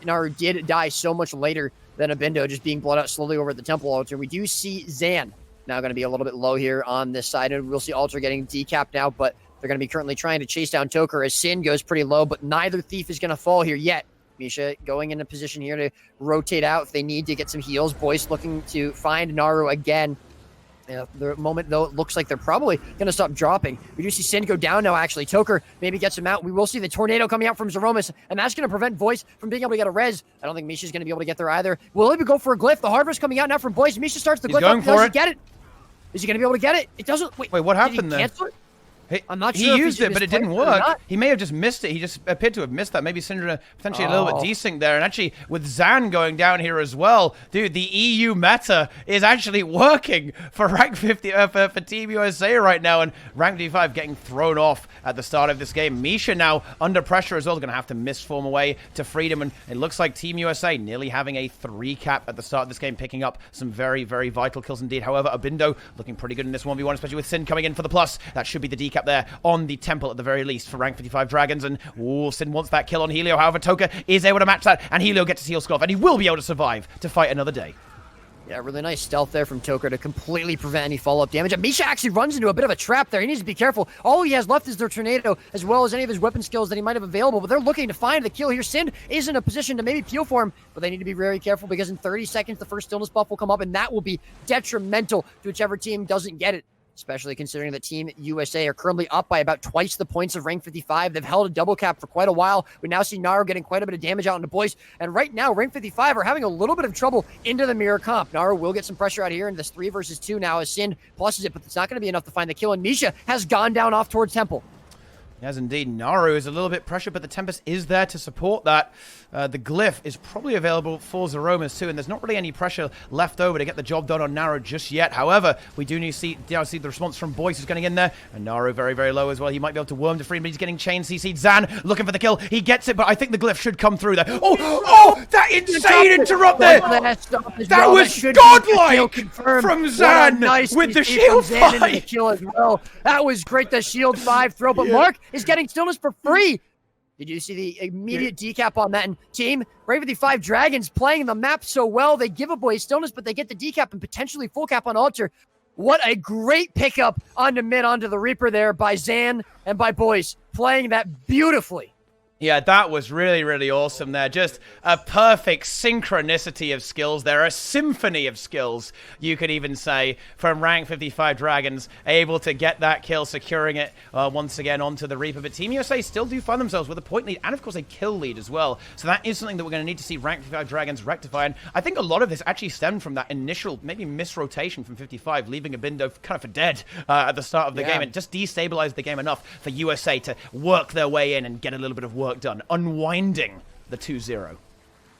Naru did die so much later than Abindo, just being bled out slowly over at the temple altar. We do see Zan now going to be a little bit low here on this side. And we'll see Altar getting decapped now, but they're going to be currently trying to chase down Toker as Sin goes pretty low, but neither Thief is going to fall here yet. Misha going in a position here to rotate out if they need to get some heals. Boyce looking to find Naru again. The moment, though, it looks like they're probably going to stop dropping. We do see Sin go down now, actually. Toker maybe gets him out. We will see the tornado coming out from Zeromus, and that's going to prevent Boyce from being able to get a res. I don't think Misha's going to be able to get there either. Will he go for a glyph? The harvest coming out now from Boyce. Misha starts the glyph. Going for it. Get it? Is he going to be able to get it? It doesn't. Wait, what happened there? Cancel it? I'm not sure. He used it, but it didn't work. He may have just missed it. He just appeared to have missed that. Maybe Syndra potentially a little bit desync there. And actually, with Zan going down here as well, dude, the EU meta is actually working for rank 50 for Team USA right now. And rank 55 getting thrown off at the start of this game. Misha now under pressure as well. Going to have to misform away to freedom. And it looks like Team USA nearly having a 3 cap at the start of this game, picking up some very, very vital kills indeed. However, Abindo looking pretty good in this 1v1, especially with Sin coming in for the plus. That should be the decap there on the temple at the very least for rank 55 Dragons. And Sin wants that kill on Helio. However, Toka is able to match that, and Helio gets his heal scarf, and he will be able to survive to fight another day. Yeah, really nice stealth there from Toker to completely prevent any follow-up damage. And Misha actually runs into a bit of a trap there. He needs to be careful. All he has left is their tornado, as well as any of his weapon skills that he might have available, but they're looking to find the kill here. Sin is in a position to maybe peel for him, but they need to be very careful, because in 30 seconds, the first stillness buff will come up, and that will be detrimental to whichever team doesn't get it. Especially considering that Team USA are currently up by about twice the points of rank 55. They've held a double cap for quite a while. We now see Naru getting quite a bit of damage out into Boyce. And right now, rank 55 are having a little bit of trouble into the mirror comp. Naru will get some pressure out here in this 3 versus 2 now as Sin pluses it, but it's not going to be enough to find the kill. And Misha has gone down off towards Temple. Yes, indeed. Naru is a little bit pressured, but the Tempest is there to support that. The Glyph is probably available for Zeromas too, and there's not really any pressure left over to get the job done on Naru just yet. However, we do need to see the response from Boyce who's getting in there, and Naru very, very low as well. He might be able to worm to freedom, but he's getting chain CC'd. Zan looking for the kill. He gets it, but I think the Glyph should come through there. Oh, that insane interrupt there! That was godlike from Zan with the shield 5. Kill as well. That was great, the shield 5 throw, but Mark is getting stillness for free. Did you see the immediate decap on that? And team, Bravely 5 Dragons playing the map so well. They give away stillness, but they get the decap and potentially full cap on Altar. What a great pickup onto mid, onto the Reaper there by Zan and by Boyce. Playing that beautifully. Yeah, that was really, really awesome there. Just a perfect synchronicity of skills there. A symphony of skills, you could even say, from rank 55 Dragons. Able to get that kill, securing it once again onto the Reaper. But Team USA still do find themselves with a point lead and, of course, a kill lead as well. So that is something that we're going to need to see rank 55 Dragons rectify. And I think a lot of this actually stemmed from that initial, maybe misrotation from 55, leaving a Bindo kind of for dead at the start of the game. It just destabilized the game enough for USA to work their way in and get a little bit of work done, unwinding the 2-0.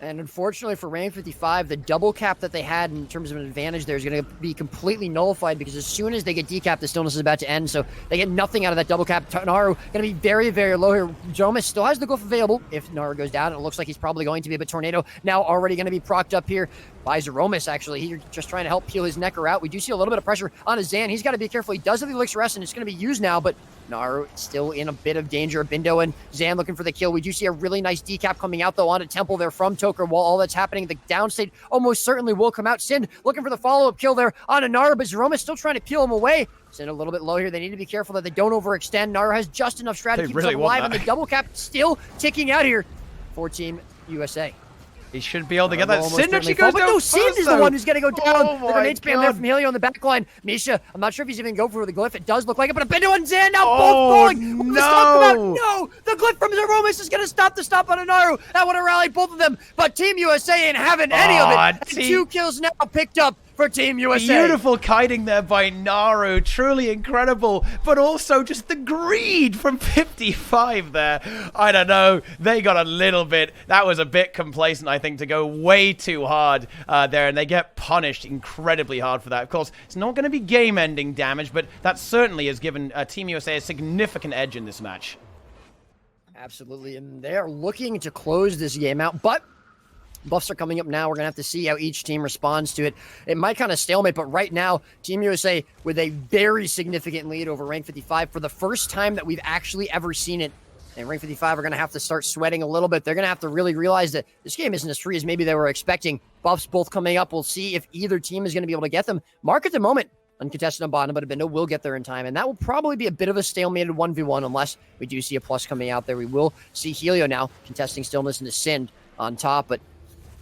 And unfortunately for rank 55, the double cap that they had in terms of an advantage there is going to be completely nullified, because as soon as they get decapped, the stillness is about to end, so they get nothing out of that double cap. Naru going to be very, very low here. Jomas still has the Glyph available if Naru goes down. It looks like he's probably going to be, but Tornado now already going to be procced up here by Zeromas, actually. He's just trying to help peel his Necker out. We do see a little bit of pressure on his Zan. He's got to be careful. He does have the Elixir S, and it's going to be used now, but Naru still in a bit of danger. Bindo and Zan looking for the kill. We do see a really nice decap coming out, though, onto Temple there from Toker. While all that's happening, the downstate almost certainly will come out. Sin looking for the follow-up kill there on Naru, but Zeromas still trying to peel him away. Sin a little bit low here. They need to be careful that they don't overextend. Naru has just enough strat to keep himself alive, and the double cap still ticking out here for Team USA. He should be able to get that. Sin actually goes down. But no, Sin is the one who's going to go down. Oh the grenade spam there from Helio on the back line. Misha, I'm not sure if he's even going for the Glyph. It does look like it, but a Bindo and Zan now both falling. No, the Glyph from Zeromas is going to stop the stop on Naru. That would have rallied both of them, but Team USA ain't having any of it. And 2 kills now picked up for Team USA. Beautiful kiting there by Naru. Truly incredible. But also just the greed from 55 there. I don't know. They got a little bit. That was a bit complacent, I think, to go way too hard there. And they get punished incredibly hard for that. Of course, it's not going to be game-ending damage, but that certainly has given Team USA a significant edge in this match. Absolutely. And they're looking to close this game out, but buffs are coming up now. We're going to have to see how each team responds to it. It might kind of stalemate, but right now, Team USA with a very significant lead over rank 55 for the first time that we've actually ever seen it. And rank 55 are going to have to start sweating a little bit. They're going to have to really realize that this game isn't as free as maybe they were expecting. Buffs both coming up. We'll see if either team is going to be able to get them. Mark at the moment, uncontested on bottom, but Bindo will get there in time. And that will probably be a bit of a stalemated 1v1 unless we do see a plus coming out there. We will see Helio now contesting stillness into Sind on top, but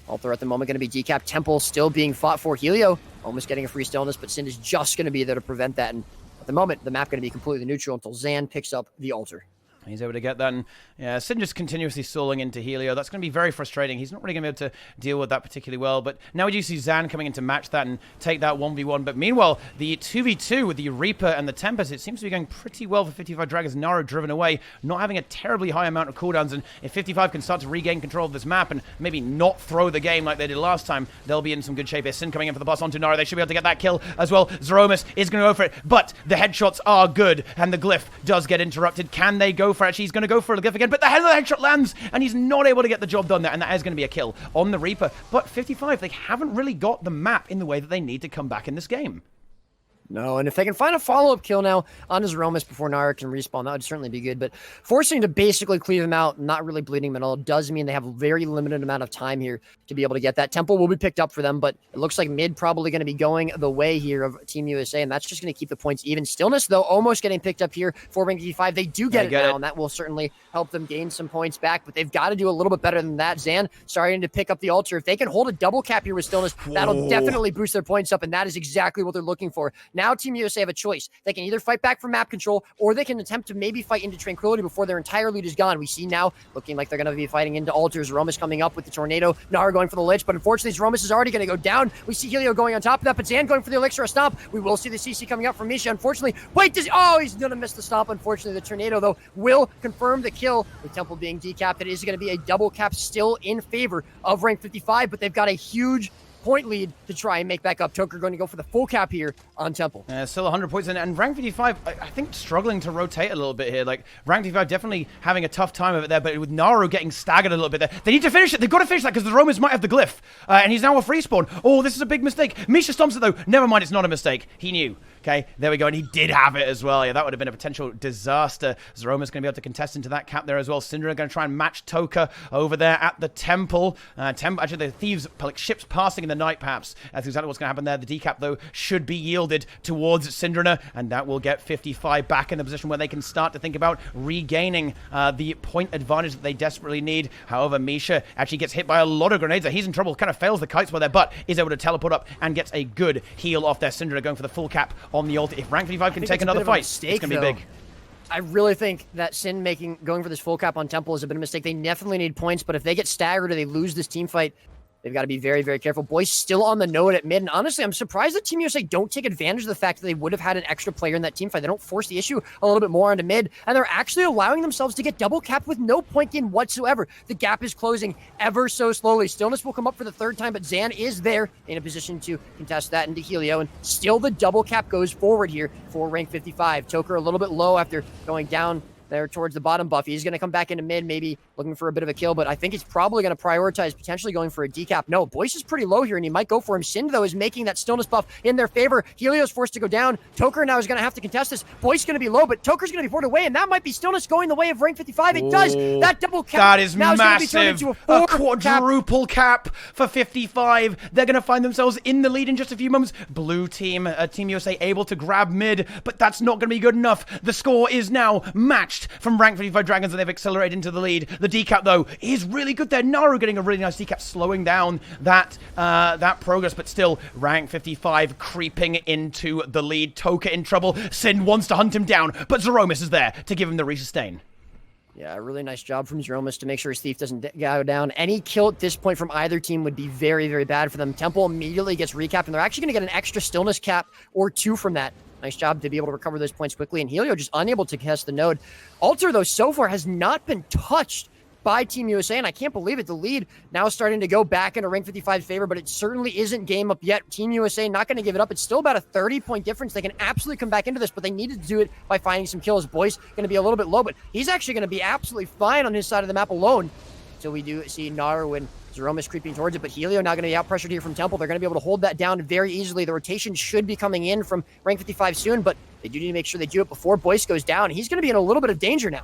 Altar at the moment going to be decapped. Temple still being fought for. Helio almost getting a free stillness, but Sind is just going to be there to prevent that. And at the moment, the map going to be completely neutral until Zan picks up the Altar. He's able to get that, and yeah, Sin just continuously stalling into Helio. That's going to be very frustrating. He's not really going to be able to deal with that particularly well, but now we do see Zan coming in to match that and take that 1v1. But meanwhile, the 2v2 with the Reaper and the Tempest, it seems to be going pretty well for 55 Dragons. Naru driven away, not having a terribly high amount of cooldowns, and if 55 can start to regain control of this map and maybe not throw the game like they did last time, they'll be in some good shape here. Sin coming in for the bus onto Naru. They should be able to get that kill as well. Zeromas is going to go for it, but the headshots are good, and the Glyph does get interrupted. Can they go for it? Actually, he's going to go for the Glyph again, but the headshot lands, and he's not able to get the job done there, and that is going to be a kill on the Reaper. But 55, they haven't really got the map in the way that they need to come back in this game. No, and if they can find a follow-up kill now on his Zeromas before Naru can respawn, that would certainly be good. But forcing to basically cleave him out, not really bleeding him at all, does mean they have a very limited amount of time here to be able to get that. Temple will be picked up for them, but it looks like mid probably going to be going the way here of Team USA, and that's just going to keep the points even. Stillness, though, almost getting picked up here for rank 55. They do get it now, and that will certainly help them gain some points back, but they've got to do a little bit better than that. Zan starting to pick up the Altar. If they can hold a double cap here with Stillness, that'll definitely boost their points up, and that is exactly what they're looking for. Now Team USA have a choice. They can either fight back for map control, or they can attempt to maybe fight into Tranquility before their entire lead is gone. We see now looking like they're going to be fighting into altars. Zeromus coming up with the tornado. Nara going for the lich, but unfortunately Zeromus is already going to go down. We see Helio going on top of that, but Zan going for the elixir of stomp. We will see the CC coming up from Misha. Unfortunately, wait, he's going to miss the stomp. Unfortunately, the tornado though will confirm the kill. With Temple being decapped, it is going to be a double cap still in favor of rank 55, but they've got a huge point lead to try and make back up. Toker going to go for the full cap here on Temple. Still 100 points, and rank 55, I think, struggling to rotate a little bit here. Like, rank 55 definitely having a tough time of it there, but with Naru getting staggered a little bit there, they need to finish it. They've got to finish that because the Romans might have the glyph, and he's now a free spawn. Oh, this is a big mistake. Misha stomps it, though. Never mind, it's not a mistake. He knew. Okay, there we go, and he did have it as well. Yeah, that would have been a potential disaster. Zeroma's going to be able to contest into that cap there as well. Syndra going to try and match Toka over there at the temple. Actually, the thieves, like ships passing in the night, perhaps. That's exactly what's going to happen there. The decap, though, should be yielded towards Syndra, and that will get 55 back in the position where they can start to think about regaining the point advantage that they desperately need. However, Misha actually gets hit by a lot of grenades. He's in trouble, kind of fails the kite spell there, but is able to teleport up and gets a good heal off there. Syndra going for the full cap on the ult. If rank 55 can take another fight, it's going to be big. I really think that Sin going for this full cap on Temple is a bit of a mistake. They definitely need points, but if they get staggered or they lose this team fight, they've got to be very, very careful. Boys still on the node at mid, and honestly, I'm surprised that Team USA don't take advantage of the fact that they would have had an extra player in that team fight. They don't force the issue a little bit more onto mid, and they're actually allowing themselves to get double capped with no point gain whatsoever. The gap is closing ever so slowly. Stillness will come up for the third time, but Zan is there in a position to contest that into Helio, and still the double cap goes forward here for rank 55. Toker a little bit low after going down there towards the bottom buff. He's going to come back into mid, maybe looking for a bit of a kill, but I think he's probably going to prioritize potentially going for a decap. No, Boyce is pretty low here, and he might go for him. Sin, though, is making that stillness buff in their favor. Helio's forced to go down. Toker now is going to have to contest this. Boyce going to be low, but Toker's going to be poured away, and that might be stillness going the way of rank 55. It does. That double cap that is now massive. Is going to be turned into a quadruple cap for 55. They're going to find themselves in the lead in just a few moments. Blue team, Team USA able to grab mid, but that's not going to be good enough. The score is now matched from rank 55 Dragons, and they've accelerated into the lead. The decap, though, is really good there. Naru getting a really nice decap, slowing down that progress, but still rank 55 creeping into the lead. Toka in trouble. Sin wants to hunt him down, but Zeromus is there to give him the resustain. Yeah, a really nice job from Zeromus to make sure his thief doesn't go down. Any kill at this point from either team would be very, very bad for them. Temple immediately gets recapped, and they're actually going to get an extra stillness cap or two from that. Nice job to be able to recover those points quickly, and Helio just unable to contest the node. Altar, though, so far has not been touched by Team USA, and I can't believe it. The lead now starting to go back into rank 55's favor, but it certainly isn't game up yet. Team USA not going to give it up. It's still about a 30-point difference. They can absolutely come back into this, but they needed to do it by finding some kills. Boyce going to be a little bit low, but he's actually going to be absolutely fine on his side of the map alone. So we do see Naru and Zeromus creeping towards it, but Helio now going to be out-pressured here from Temple. They're going to be able to hold that down very easily. The rotation should be coming in from rank 55 soon, but they do need to make sure they do it before Boyce goes down. He's going to be in a little bit of danger now.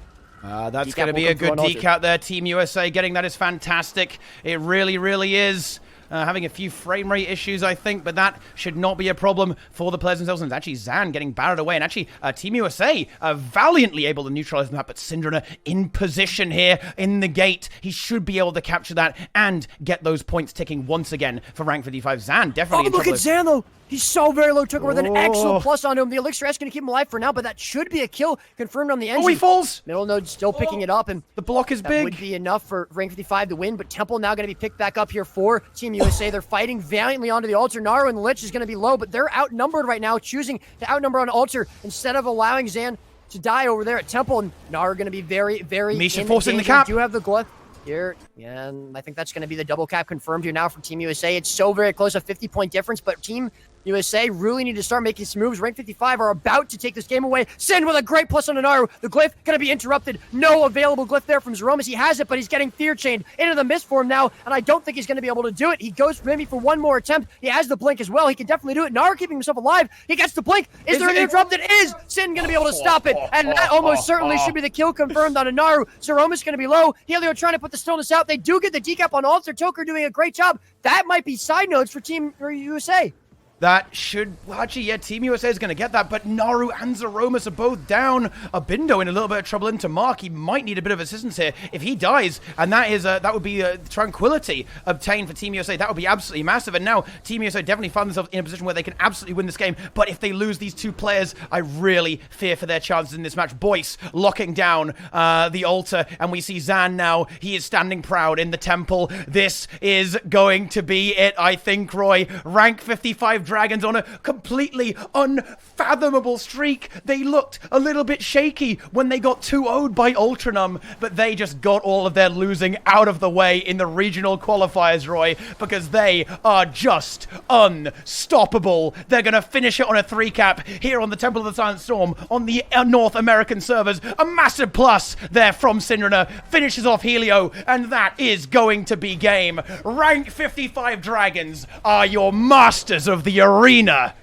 That's going to be a good decap there. Team USA getting that is fantastic. It really, really is. Having a few frame rate issues, I think, but that should not be a problem for the players themselves. And it's actually Zan getting battered away, and actually Team USA valiantly able to neutralize that, but Syndra in position here in the gate. He should be able to capture that and get those points ticking once again for rank 55. Zan definitely. Oh, look at Zan, though. He's so very low. Took with an excellent plus on him. The Elixir S going to keep him alive for now, but that should be a kill confirmed on the engine. Oh, he falls. Middle node still picking it up, and the block is that big. Would be enough for rank 55 to win, but Temple now going to be picked back up here for Team USA. They're fighting valiantly onto the altar. Naru and Lich is going to be low, but they're outnumbered right now, choosing to outnumber on altar instead of allowing Zan to die over there at Temple. And Naru going to be very, very Misha forcing the cap. Do have the glyph here, and I think that's going to be the double cap confirmed here now from Team USA. It's so very close, a 50-point difference, but Team USA really need to start making some moves. Rank 55 are about to take this game away. Sin with a great plus on Naru. The glyph going to be interrupted. No available glyph there from Zeromus. He has it, but he's getting fear chained into the mist for him now, and I don't think he's going to be able to do it. He goes maybe for one more attempt. He has the blink as well. He can definitely do it. Naru keeping himself alive. He gets the blink. Is there an interrupt? It is. Sin going to be able to stop it, and that almost certainly should be the kill confirmed on Naru. Zeromus going to be low. Helio trying to put the stillness out. They do get the decap on altar. Toker doing a great job. That might be side notes for Team USA. That should, well, actually, yeah, Team USA is going to get that, but Naru and Zeromus are both down. Abindo in a little bit of trouble into Mark. He might need a bit of assistance here if he dies, and that would be tranquility obtained for Team USA. That would be absolutely massive, and now Team USA definitely find themselves in a position where they can absolutely win this game, but if they lose these two players, I really fear for their chances in this match. Boyce locking down the altar, and we see Zan now. He is standing proud in the temple. This is going to be it, I think, Roy. Rank 55 Dragons on a completely unfathomable streak. They looked a little bit shaky when they got 2-0'd by Ultranum, but they just got all of their losing out of the way in the regional qualifiers, Roy, because they are just unstoppable. They're going to finish it on a 3-cap here on the Temple of the Silent Storm on the North American servers. A massive plus there from Syndrana. Finishes off Helio, and that is going to be game. Rank 55 Dragons are your masters of the arena.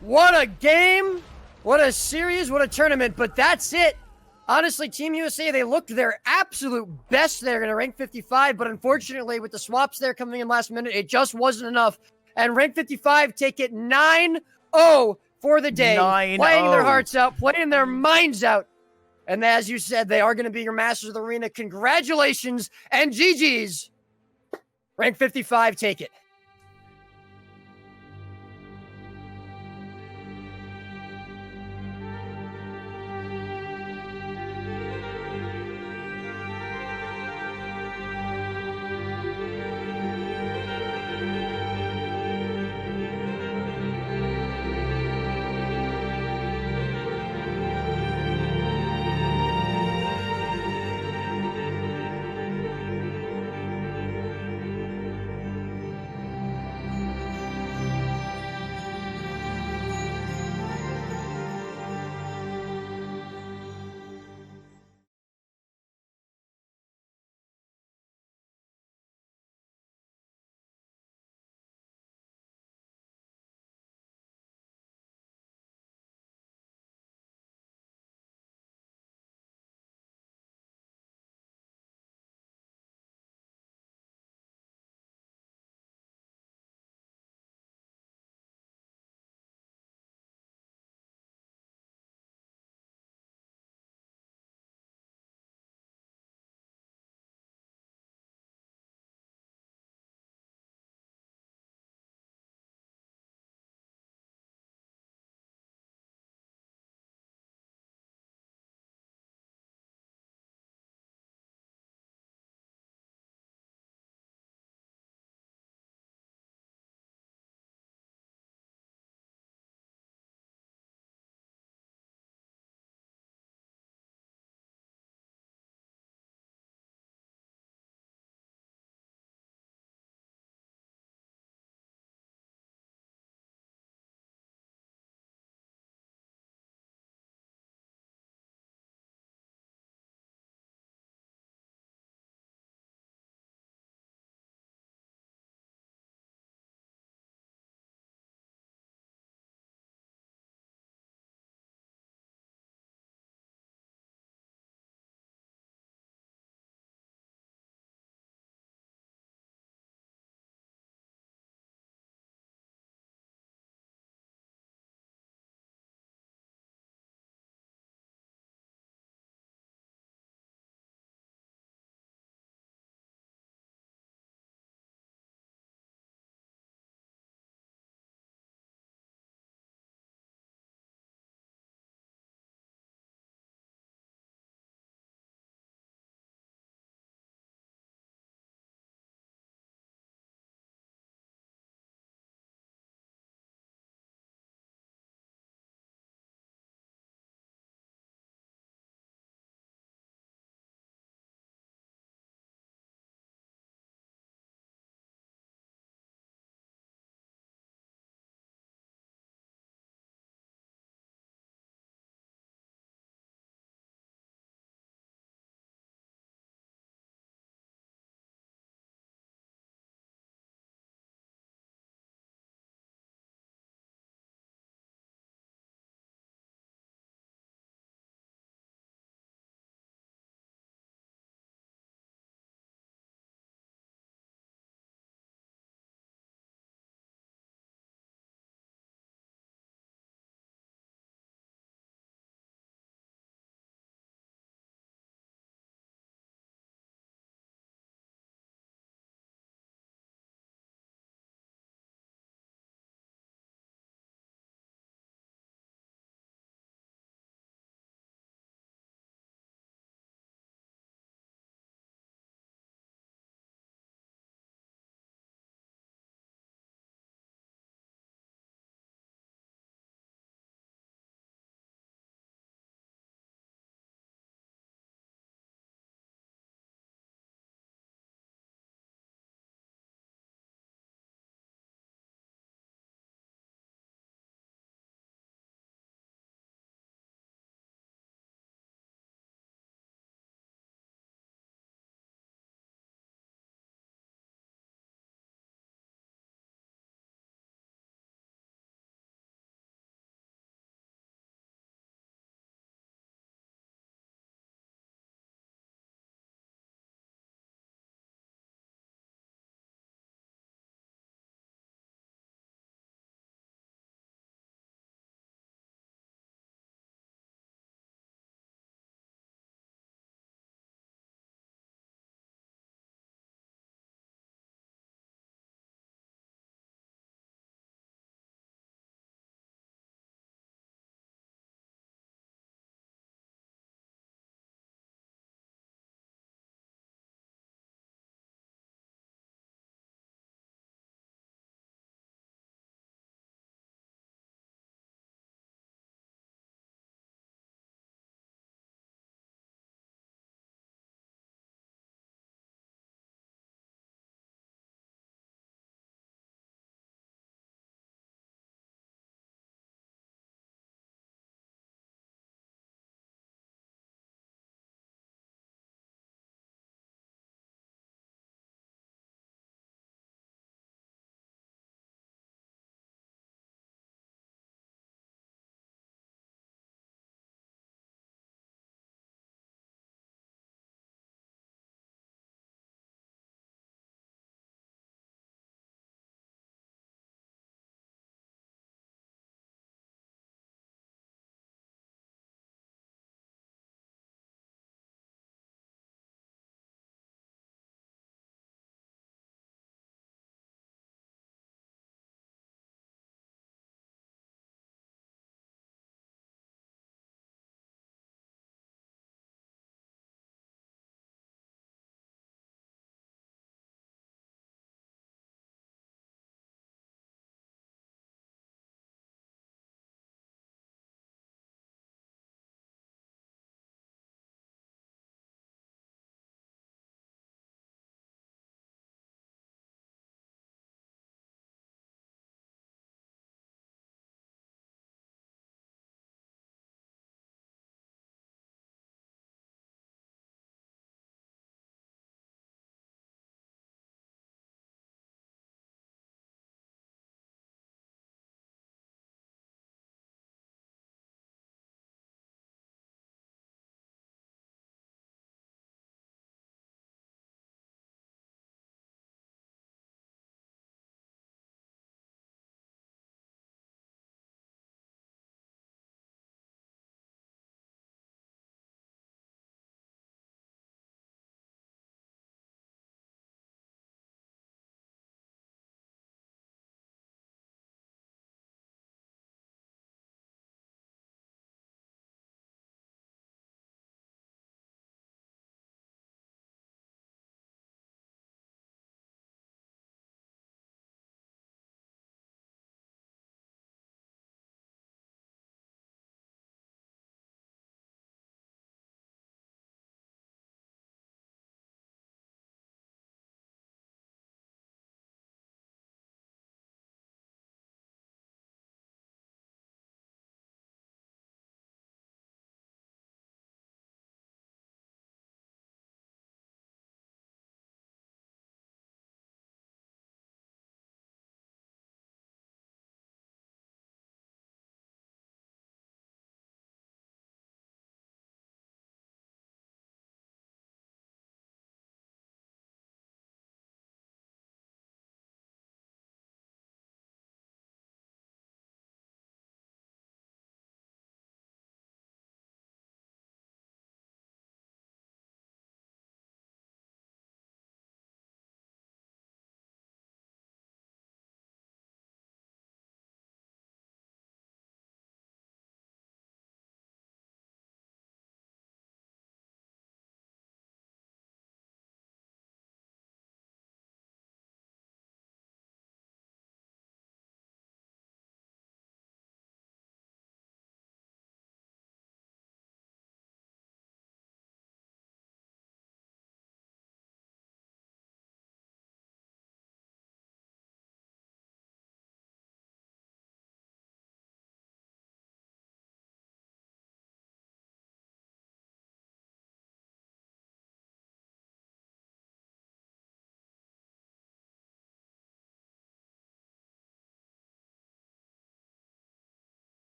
What a game, what a series, what a tournament, but that's it. Honestly, Team USA, they looked their absolute best there in a rank 55, but unfortunately with the swaps there coming in last minute, it just wasn't enough. And rank 55 take it 9-0 for the day, 9-0. Playing their hearts out, playing their minds out. And as you said, they are going to be your masters of the arena. Congratulations and GG's. Rank 55, take it.